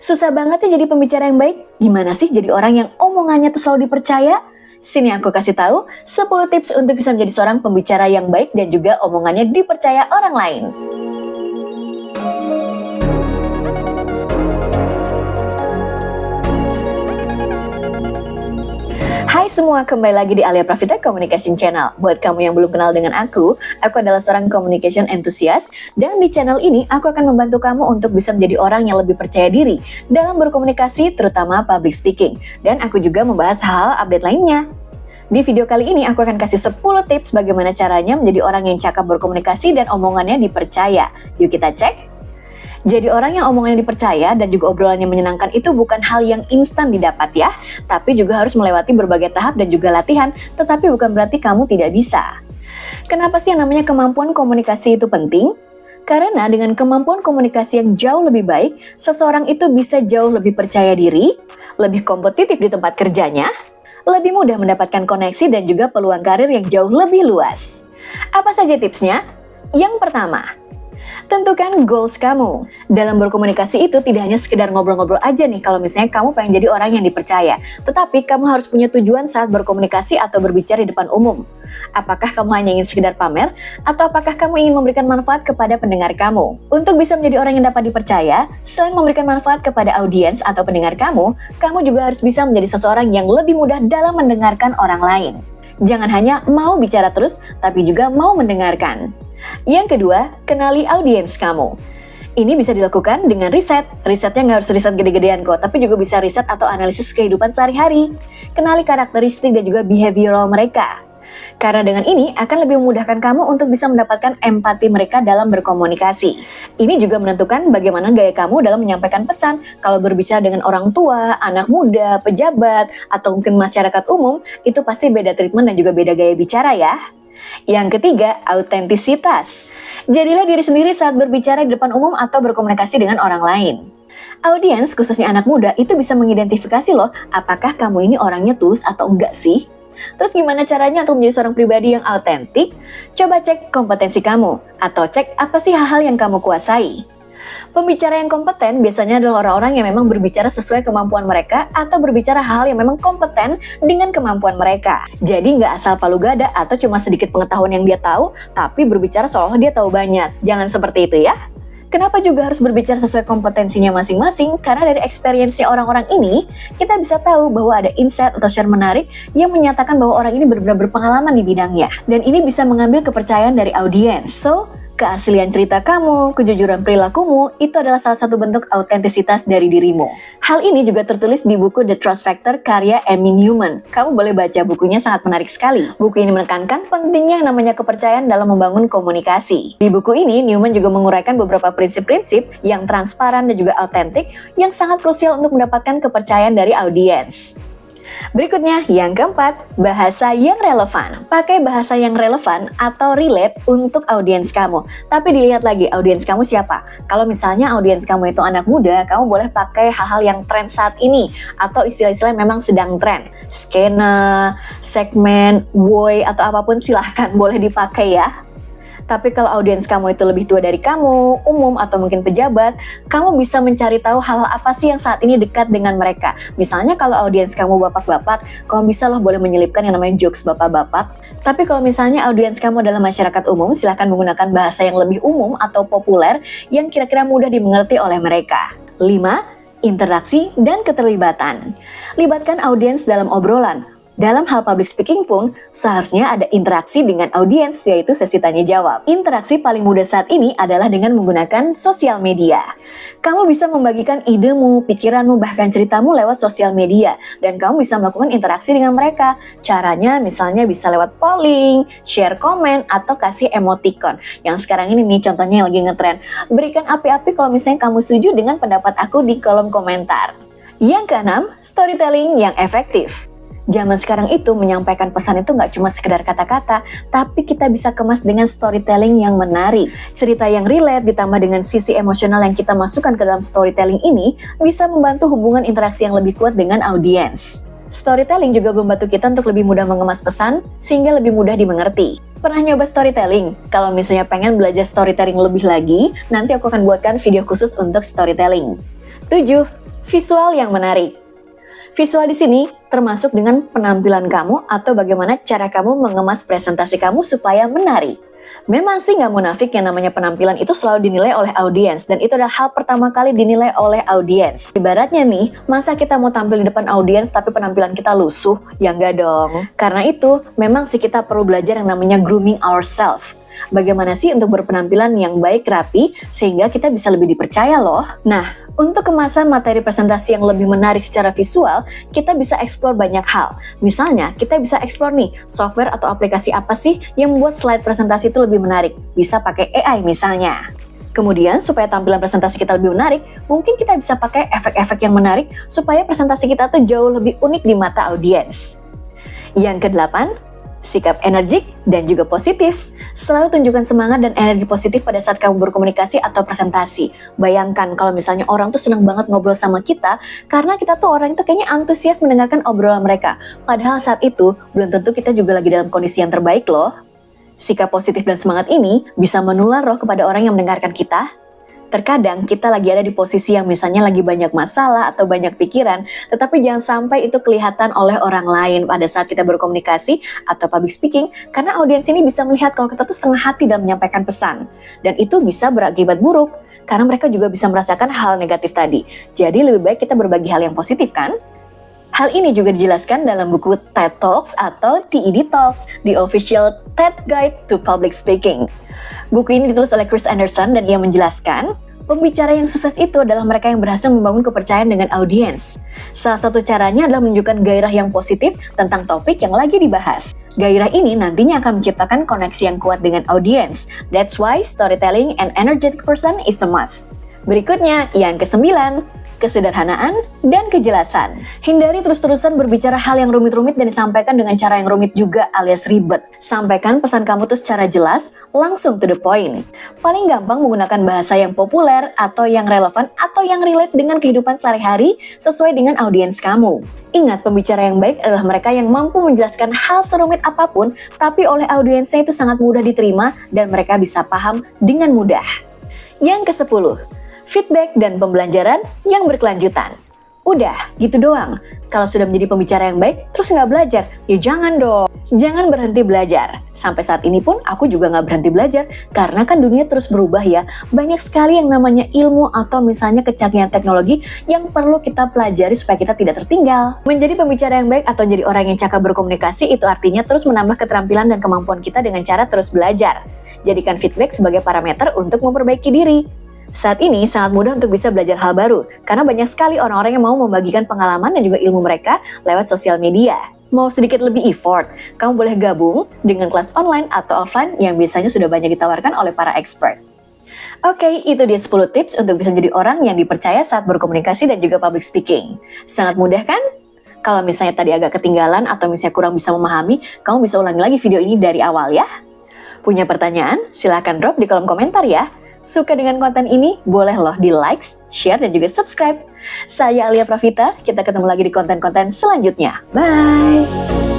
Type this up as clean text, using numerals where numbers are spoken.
Susah banget ya jadi pembicara yang baik? Gimana sih jadi orang yang omongannya tuh selalu dipercaya? Sini aku kasih tahu 10 tips untuk bisa menjadi seorang pembicara yang baik dan juga omongannya dipercaya orang lain. Hai semua, kembali lagi di Alia Pravita Communication Channel. Buat kamu yang belum kenal dengan aku adalah seorang communication enthusiast, dan di channel ini aku akan membantu kamu untuk bisa menjadi orang yang lebih percaya diri dalam berkomunikasi, terutama public speaking. Dan aku juga membahas hal update lainnya. Di video kali ini aku akan kasih 10 tips bagaimana caranya menjadi orang yang cakap berkomunikasi dan omongannya dipercaya. Yuk kita cek. Jadi orang yang omongannya dipercaya dan juga obrolannya menyenangkan itu bukan hal yang instan didapat ya, tapi juga harus melewati berbagai tahap dan juga latihan, tetapi bukan berarti kamu tidak bisa. Kenapa sih yang namanya kemampuan komunikasi itu penting? Karena dengan kemampuan komunikasi yang jauh lebih baik, seseorang itu bisa jauh lebih percaya diri, lebih kompetitif di tempat kerjanya, lebih mudah mendapatkan koneksi dan juga peluang karir yang jauh lebih luas. Apa saja tipsnya? Yang pertama, tentukan goals kamu. Dalam berkomunikasi itu tidak hanya sekedar ngobrol-ngobrol aja nih kalau misalnya kamu pengen jadi orang yang dipercaya. Tetapi kamu harus punya tujuan saat berkomunikasi atau berbicara di depan umum. Apakah kamu hanya ingin sekedar pamer? Atau apakah kamu ingin memberikan manfaat kepada pendengar kamu? Untuk bisa menjadi orang yang dapat dipercaya, selain memberikan manfaat kepada audiens atau pendengar kamu juga harus bisa menjadi seseorang yang lebih mudah dalam mendengarkan orang lain. Jangan hanya mau bicara terus, tapi juga mau mendengarkan. Yang kedua, kenali audiens kamu. Ini bisa dilakukan dengan riset. Risetnya nggak harus riset gede-gedean kok, tapi juga bisa riset atau analisis kehidupan sehari-hari. Kenali karakteristik dan juga behavioral mereka. Karena dengan ini akan lebih memudahkan kamu untuk bisa mendapatkan empati mereka dalam berkomunikasi. Ini juga menentukan bagaimana gaya kamu dalam menyampaikan pesan. Kalau berbicara dengan orang tua, anak muda, pejabat, atau mungkin masyarakat umum, itu pasti beda treatment dan juga beda gaya bicara ya. Yang ketiga, autentisitas. Jadilah diri sendiri saat berbicara di depan umum atau berkomunikasi dengan orang lain. Audiens, khususnya anak muda, itu bisa mengidentifikasi loh, apakah kamu ini orangnya tulus atau enggak sih? Terus gimana caranya untuk menjadi seorang pribadi yang autentik? Coba cek kompetensi kamu, atau cek apa sih hal-hal yang kamu kuasai. Pembicara yang kompeten biasanya adalah orang-orang yang memang berbicara sesuai kemampuan mereka atau berbicara hal yang memang kompeten dengan kemampuan mereka. Jadi nggak asal palu gada atau cuma sedikit pengetahuan yang dia tahu, tapi berbicara seolah dia tahu banyak. Jangan seperti itu ya. Kenapa juga harus berbicara sesuai kompetensinya masing-masing? Karena dari experience-nya orang-orang ini, kita bisa tahu bahwa ada insight atau share menarik yang menyatakan bahwa orang ini benar-benar berpengalaman di bidangnya. Dan ini bisa mengambil kepercayaan dari audiens. So, keaslian cerita kamu, kejujuran perilakumu, itu adalah salah satu bentuk autentisitas dari dirimu. Hal ini juga tertulis di buku The Trust Factor karya Amy Newman. Kamu boleh baca bukunya, sangat menarik sekali. Buku ini menekankan pentingnya yang namanya kepercayaan dalam membangun komunikasi. Di buku ini, Newman juga menguraikan beberapa prinsip-prinsip yang transparan dan juga autentik yang sangat krusial untuk mendapatkan kepercayaan dari audiens. Berikutnya, yang keempat, bahasa yang relevan. Pakai bahasa yang relevan atau relate untuk audiens kamu. Tapi dilihat lagi, audiens kamu siapa? Kalau misalnya audiens kamu itu anak muda, kamu boleh pakai hal-hal yang tren saat ini. Atau istilah-istilah yang memang sedang tren. Skena, segmen, boy, atau apapun silahkan boleh dipakai ya. Tapi kalau audiens kamu itu lebih tua dari kamu, umum atau mungkin pejabat, kamu bisa mencari tahu hal apa sih yang saat ini dekat dengan mereka. Misalnya kalau audiens kamu bapak-bapak, kamu bisa loh boleh menyelipkan yang namanya jokes bapak-bapak. Tapi kalau misalnya audiens kamu adalah masyarakat umum, silahkan menggunakan bahasa yang lebih umum atau populer yang kira-kira mudah dimengerti oleh mereka. 5. Interaksi dan keterlibatan. Libatkan audiens dalam obrolan. Dalam hal public speaking pun, seharusnya ada interaksi dengan audiens, yaitu sesi tanya jawab. Interaksi paling mudah saat ini adalah dengan menggunakan sosial media. Kamu bisa membagikan idemu, pikiranmu, bahkan ceritamu lewat sosial media, dan kamu bisa melakukan interaksi dengan mereka. Caranya misalnya bisa lewat polling, share komen, atau kasih emoticon. Yang sekarang ini nih contohnya yang lagi ngetren. Berikan api-api kalau misalnya kamu setuju dengan pendapat aku di kolom komentar. Yang keenam, storytelling yang efektif. Zaman sekarang itu menyampaikan pesan itu nggak cuma sekedar kata-kata, tapi kita bisa kemas dengan storytelling yang menarik. Cerita yang relate ditambah dengan sisi emosional yang kita masukkan ke dalam storytelling ini bisa membantu hubungan interaksi yang lebih kuat dengan audiens. Storytelling juga membantu kita untuk lebih mudah mengemas pesan sehingga lebih mudah dimengerti. Pernah nyoba storytelling? Kalau misalnya pengen belajar storytelling lebih lagi, nanti aku akan buatkan video khusus untuk storytelling. 7. Visual yang menarik. Visual di sini termasuk dengan penampilan kamu atau bagaimana cara kamu mengemas presentasi kamu supaya menarik. Memang sih nggak munafik yang namanya penampilan itu selalu dinilai oleh audiens, dan itu adalah hal pertama kali dinilai oleh audiens. Ibaratnya nih, masa kita mau tampil di depan audiens tapi penampilan kita lusuh? Ya nggak dong. Karena itu, memang sih kita perlu belajar yang namanya grooming ourselves. Bagaimana sih untuk berpenampilan yang baik, rapi, sehingga kita bisa lebih dipercaya loh. Nah, untuk kemasan materi presentasi yang lebih menarik secara visual, kita bisa explore banyak hal. Misalnya, kita bisa explore nih, software atau aplikasi apa sih yang membuat slide presentasi itu lebih menarik. Bisa pakai AI misalnya. Kemudian, supaya tampilan presentasi kita lebih menarik, mungkin kita bisa pakai efek-efek yang menarik supaya presentasi kita tuh jauh lebih unik di mata audiens. Yang kedelapan, sikap energik dan juga positif. Selalu tunjukkan semangat dan energi positif pada saat kamu berkomunikasi atau presentasi. Bayangkan kalau misalnya orang tuh senang banget ngobrol sama kita, karena kita tuh orang itu kayaknya antusias mendengarkan obrolan mereka. Padahal saat itu, belum tentu kita juga lagi dalam kondisi yang terbaik loh. Sikap positif dan semangat ini bisa menular loh kepada orang yang mendengarkan kita. Terkadang kita lagi ada di posisi yang misalnya lagi banyak masalah atau banyak pikiran, tetapi jangan sampai itu kelihatan oleh orang lain pada saat kita berkomunikasi atau public speaking, karena audiens ini bisa melihat kalau kita tuh setengah hati dalam menyampaikan pesan. Dan itu bisa berakibat buruk, karena mereka juga bisa merasakan hal negatif tadi. Jadi lebih baik kita berbagi hal yang positif kan? Hal ini juga dijelaskan dalam buku TED Talks atau TED Talks, The Official TED Guide to Public Speaking. Buku ini ditulis oleh Chris Anderson dan ia menjelaskan, pembicara yang sukses itu adalah mereka yang berhasil membangun kepercayaan dengan audiens. Salah satu caranya adalah menunjukkan gairah yang positif tentang topik yang lagi dibahas. Gairah ini nantinya akan menciptakan koneksi yang kuat dengan audiens. That's why storytelling and energetic person is a must. Berikutnya, yang ke-9, kesederhanaan dan kejelasan. Hindari terus-terusan berbicara hal yang rumit-rumit dan disampaikan dengan cara yang rumit juga alias ribet. Sampaikan pesan kamu tuh secara jelas, langsung to the point. Paling gampang menggunakan bahasa yang populer atau yang relevan atau yang relate dengan kehidupan sehari-hari sesuai dengan audiens kamu. Ingat, pembicara yang baik adalah mereka yang mampu menjelaskan hal serumit apapun, tapi oleh audiensnya itu sangat mudah diterima dan mereka bisa paham dengan mudah. Yang ke-10, feedback dan pembelajaran yang berkelanjutan. Udah, gitu doang. Kalau sudah menjadi pembicara yang baik, terus nggak belajar, ya jangan dong. Jangan berhenti belajar. Sampai saat ini pun aku juga nggak berhenti belajar, karena kan dunia terus berubah ya. Banyak sekali yang namanya ilmu atau misalnya kecanggihan teknologi yang perlu kita pelajari supaya kita tidak tertinggal. Menjadi pembicara yang baik atau jadi orang yang cakap berkomunikasi itu artinya terus menambah keterampilan dan kemampuan kita dengan cara terus belajar. Jadikan feedback sebagai parameter untuk memperbaiki diri. Saat ini sangat mudah untuk bisa belajar hal baru, karena banyak sekali orang-orang yang mau membagikan pengalaman dan juga ilmu mereka lewat sosial media. Mau sedikit lebih effort, kamu boleh gabung dengan kelas online atau offline yang biasanya sudah banyak ditawarkan oleh para expert. Oke, itu dia 10 tips untuk bisa menjadi orang yang dipercaya saat berkomunikasi dan juga public speaking. Sangat mudah kan? Kalau misalnya tadi agak ketinggalan atau misalnya kurang bisa memahami, kamu bisa ulangi lagi video ini dari awal ya. Punya pertanyaan? Silahkan drop di kolom komentar ya. Suka dengan konten ini? Boleh loh di like, share, dan juga subscribe. Saya Alia Pravita, kita ketemu lagi di konten-konten selanjutnya. Bye!